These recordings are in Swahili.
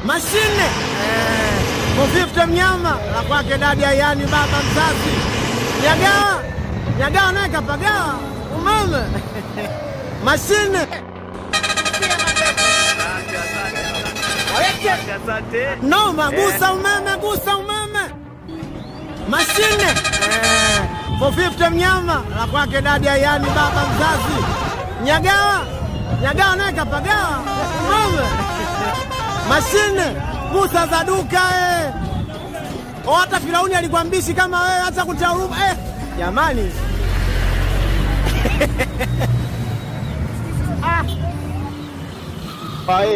Mashine 450 mnyama la kwake dadi yani baba mzazi. Nyagawa naye kapagawa umeme. Mashine noma, gusa umeme. Mashine 450 mnyama la kwake dadi yani baba mzazi. Nyagawa naye kapagawa umeme. Mashine gusa za duka hata Firauni alikuwa mbishi kama wewe, hata kutauruma jamani.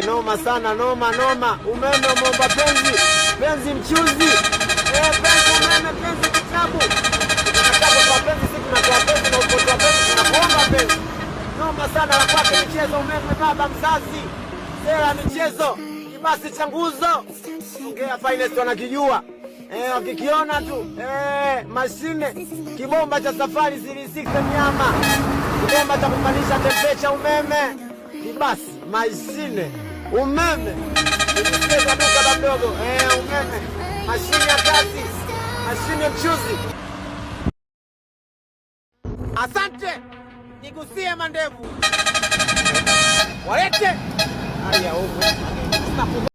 Noma sana, noma. Umeme umeomba penzi mchuzi, penzi umeme, penzi kitabu kwa penzi, siku tunatoa penzi na ukotoa penzi tunakuomba penzi. Noma sana la kwake michezo, umeme baba mzazi, sera michezo, kibasi cha nguzo, ongea finest wanakijua. Wakikiona tu mashine, kibomba cha safari 36 mnyama, kibomba cha kupandisha temperature, umeme, kibasi, mashine, umeme, kujicheza duka la mdogo, umeme, mashine ya kazi, mashine mchuzi. Asante, nigusie mandevu walete haya